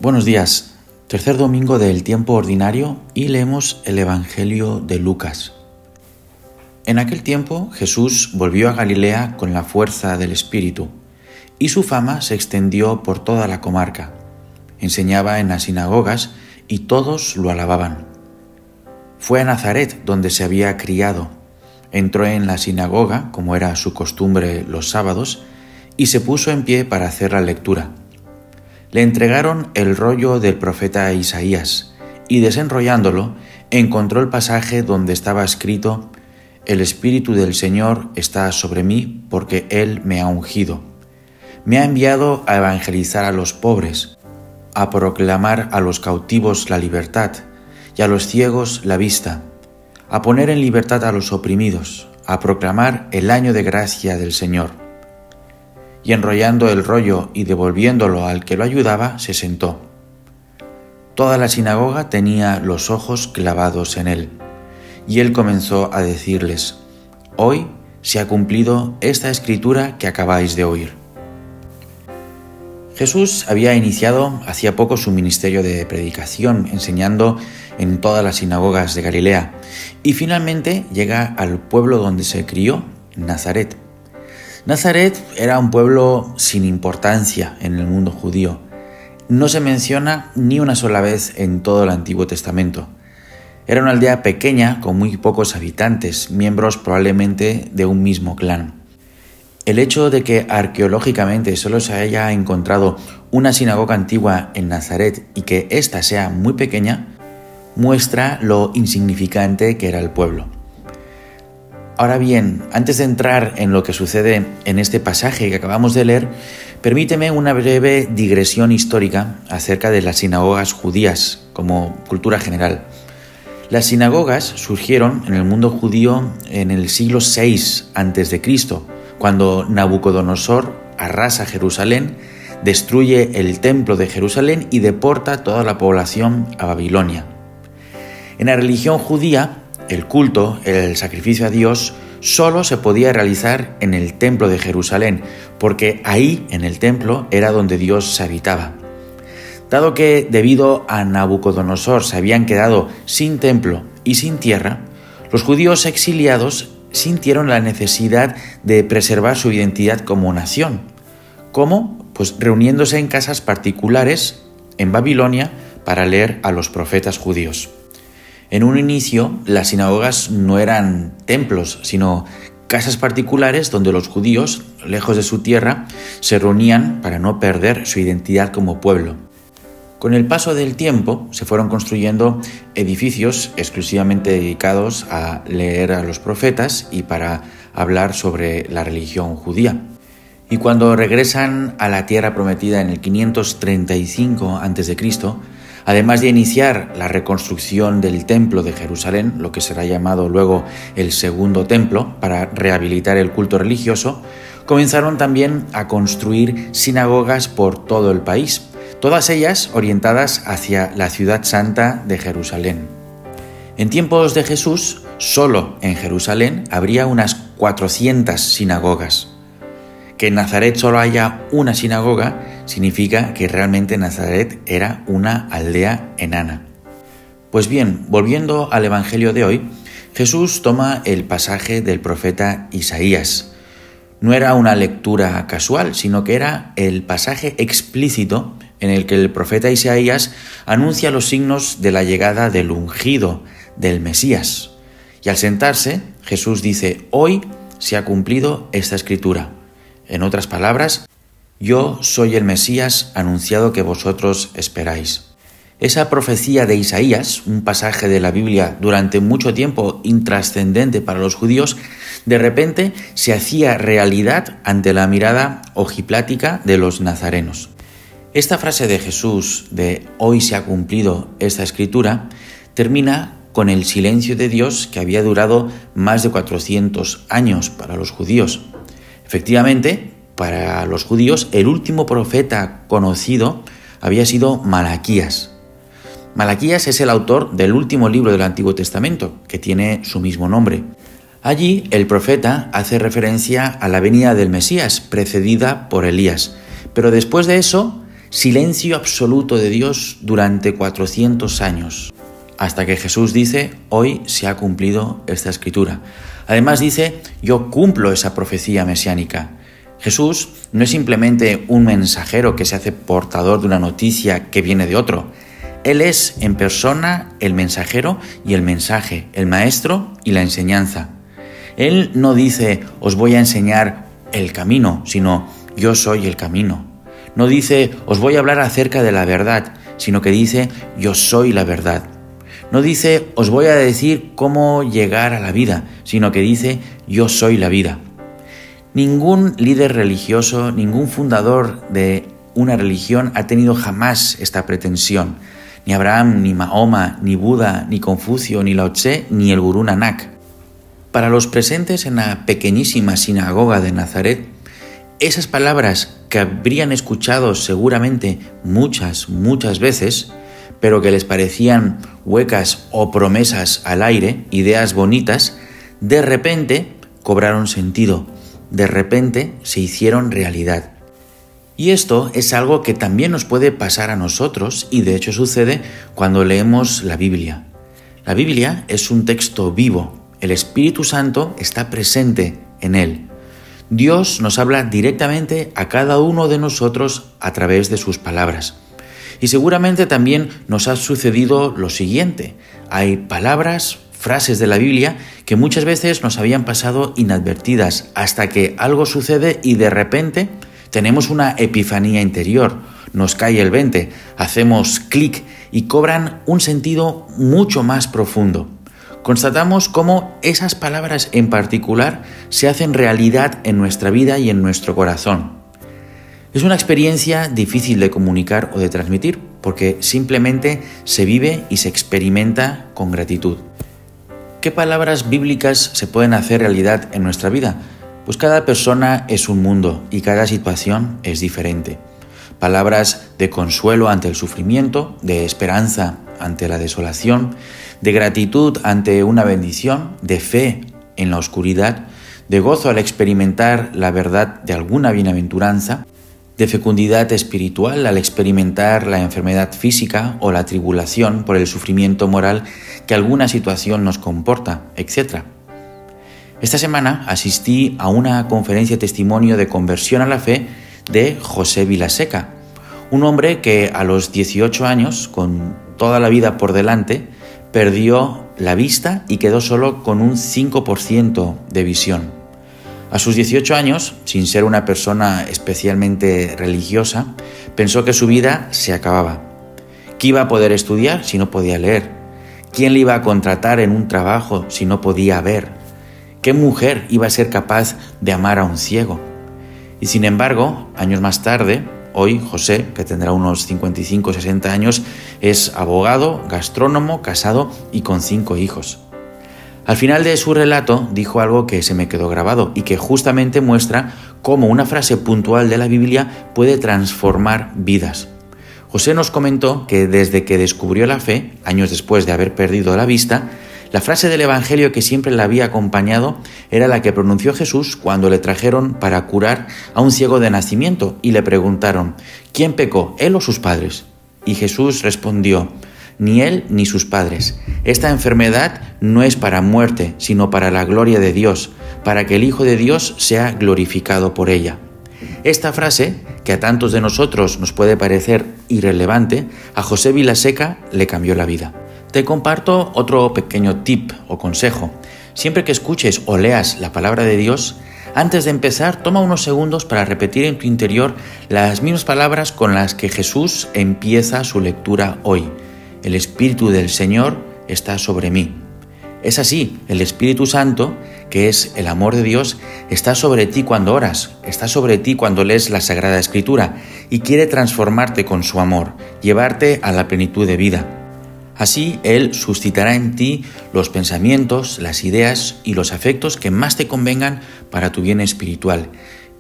Buenos días, tercer domingo del tiempo ordinario y leemos el Evangelio de Lucas. En aquel tiempo Jesús volvió a Galilea con la fuerza del Espíritu y su fama se extendió por toda la comarca. Enseñaba en las sinagogas y todos lo alababan. Fue a Nazaret donde se había criado. Entró en la sinagoga, como era su costumbre los sábados, y se puso en pie para hacer la lectura. Le entregaron el rollo del profeta Isaías y desenrollándolo encontró el pasaje donde estaba escrito: «El Espíritu del Señor está sobre mí porque Él me ha ungido. Me ha enviado a evangelizar a los pobres, a proclamar a los cautivos la libertad y a los ciegos la vista, a poner en libertad a los oprimidos, a proclamar el año de gracia del Señor». Y enrollando el rollo y devolviéndolo al que lo ayudaba, se sentó. Toda la sinagoga tenía los ojos clavados en él, y él comenzó a decirles: «Hoy se ha cumplido esta escritura que acabáis de oír». Jesús había iniciado hacía poco su ministerio de predicación, enseñando en todas las sinagogas de Galilea, y finalmente llega al pueblo donde se crió, Nazaret. Nazaret era un pueblo sin importancia en el mundo judío. No se menciona ni una sola vez en todo el Antiguo Testamento. Era una aldea pequeña con muy pocos habitantes, miembros probablemente de un mismo clan. El hecho de que arqueológicamente solo se haya encontrado una sinagoga antigua en Nazaret y que ésta sea muy pequeña, muestra lo insignificante que era el pueblo. Ahora bien, antes de entrar en lo que sucede en este pasaje que acabamos de leer, permíteme una breve digresión histórica acerca de las sinagogas judías como cultura general. Las sinagogas surgieron en el mundo judío en el siglo VI a.C., cuando Nabucodonosor arrasa Jerusalén, destruye el templo de Jerusalén y deporta toda la población a Babilonia. En la religión judía, el culto, el sacrificio a Dios, solo se podía realizar en el templo de Jerusalén, porque ahí, en el templo, era donde Dios habitaba. Dado que debido a Nabucodonosor se habían quedado sin templo y sin tierra, los judíos exiliados sintieron la necesidad de preservar su identidad como nación. ¿Cómo? Pues reuniéndose en casas particulares en Babilonia para leer a los profetas judíos. En un inicio, las sinagogas no eran templos, sino casas particulares donde los judíos, lejos de su tierra, se reunían para no perder su identidad como pueblo. Con el paso del tiempo, se fueron construyendo edificios exclusivamente dedicados a leer a los profetas y para hablar sobre la religión judía. Y cuando regresan a la tierra prometida en el 535 a.C., además de iniciar la reconstrucción del templo de Jerusalén, lo que será llamado luego el Segundo Templo, para rehabilitar el culto religioso, comenzaron también a construir sinagogas por todo el país, todas ellas orientadas hacia la ciudad santa de Jerusalén. En tiempos de Jesús, solo en Jerusalén habría unas 400 sinagogas. Que en Nazaret solo haya una sinagoga significa que realmente Nazaret era una aldea enana. Pues bien, volviendo al Evangelio de hoy, Jesús toma el pasaje del profeta Isaías. No era una lectura casual, sino que era el pasaje explícito en el que el profeta Isaías anuncia los signos de la llegada del ungido, del Mesías. Y al sentarse, Jesús dice: «Hoy se ha cumplido esta escritura». En otras palabras, yo soy el Mesías anunciado que vosotros esperáis. Esa profecía de Isaías, un pasaje de la Biblia durante mucho tiempo intrascendente para los judíos, de repente se hacía realidad ante la mirada ojiplática de los nazarenos. Esta frase de Jesús de «hoy se ha cumplido esta escritura» termina con el silencio de Dios que había durado más de 400 años para los judíos. Efectivamente, para los judíos, el último profeta conocido había sido Malaquías. Malaquías es el autor del último libro del Antiguo Testamento, que tiene su mismo nombre. Allí, el profeta hace referencia a la venida del Mesías, precedida por Elías. Pero después de eso, Silencio absoluto de Dios durante 400 años, hasta que Jesús dice, hoy se ha cumplido esta escritura. Además dice, yo cumplo esa profecía mesiánica. Jesús no es simplemente un mensajero que se hace portador de una noticia que viene de otro. Él es en persona el mensajero y el mensaje, el maestro y la enseñanza. Él no dice, os voy a enseñar el camino, sino yo soy el camino. No dice, os voy a hablar acerca de la verdad, sino que dice, yo soy la verdad. No dice, os voy a decir cómo llegar a la vida, sino que dice, yo soy la vida. Ningún líder religioso, ningún fundador de una religión ha tenido jamás esta pretensión. Ni Abraham, ni Mahoma, ni Buda, ni Confucio, ni Lao Tse, ni el gurú Nanak. Para los presentes en la pequeñísima sinagoga de Nazaret, esas palabras que habrían escuchado seguramente muchas veces, pero que les parecían huecas o promesas al aire, ideas bonitas, de repente cobraron sentido, de repente se hicieron realidad. Y esto es algo que también nos puede pasar a nosotros y de hecho sucede cuando leemos la Biblia. La Biblia es un texto vivo, el Espíritu Santo está presente en él. Dios nos habla directamente a cada uno de nosotros a través de sus palabras. Y seguramente también nos ha sucedido lo siguiente. Hay palabras, frases de la Biblia que muchas veces nos habían pasado inadvertidas hasta que algo sucede y de repente tenemos una epifanía interior, nos cae el 20, hacemos clic y cobran un sentido mucho más profundo. Constatamos cómo esas palabras en particular se hacen realidad en nuestra vida y en nuestro corazón. Es una experiencia difícil de comunicar o de transmitir porque simplemente se vive y se experimenta con gratitud. ¿Qué palabras bíblicas se pueden hacer realidad en nuestra vida? Pues cada persona es un mundo y cada situación es diferente. Palabras de consuelo ante el sufrimiento, de esperanza ante la desolación, de gratitud ante una bendición, de fe en la oscuridad, de gozo al experimentar la verdad de alguna bienaventuranza, de fecundidad espiritual al experimentar la enfermedad física o la tribulación por el sufrimiento moral que alguna situación nos comporta, etc. Esta semana asistí a una conferencia testimonio de conversión a la fe de José Vilaseca, un hombre que a los 18 años, con toda la vida por delante, perdió la vista y quedó solo con un 5% de visión. A sus 18 años, sin ser una persona especialmente religiosa, pensó que su vida se acababa. ¿Qué iba a poder estudiar si no podía leer? ¿Quién le iba a contratar en un trabajo si no podía ver? ¿Qué mujer iba a ser capaz de amar a un ciego? Y sin embargo, años más tarde, hoy José, que tendrá unos 55 o 60 años, es abogado, gastrónomo, casado y con 5 hijos. Al final de su relato dijo algo que se me quedó grabado y que justamente muestra cómo una frase puntual de la Biblia puede transformar vidas. José nos comentó que desde que descubrió la fe, años después de haber perdido la vista, la frase del Evangelio que siempre le había acompañado era la que pronunció Jesús cuando le trajeron para curar a un ciego de nacimiento y le preguntaron, ¿quién pecó, él o sus padres? Y Jesús respondió, ni él ni sus padres. Esta enfermedad no es para muerte, sino para la gloria de Dios, para que el Hijo de Dios sea glorificado por ella. Esta frase, que a tantos de nosotros nos puede parecer irrelevante, a José Vilaseca le cambió la vida. Te comparto otro pequeño tip o consejo. Siempre que escuches o leas la palabra de Dios, antes de empezar, toma unos segundos para repetir en tu interior las mismas palabras con las que Jesús empieza su lectura hoy. El Espíritu del Señor está sobre mí. Es así, el Espíritu Santo, que es el amor de Dios, está sobre ti cuando oras, está sobre ti cuando lees la Sagrada Escritura y quiere transformarte con su amor, llevarte a la plenitud de vida. Así, Él suscitará en ti los pensamientos, las ideas y los afectos que más te convengan para tu bien espiritual.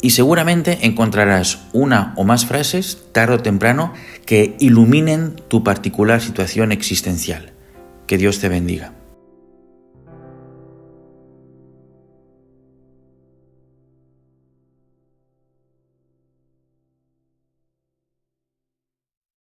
Y seguramente encontrarás una o más frases, tarde o temprano, que iluminen tu particular situación existencial. Que Dios te bendiga.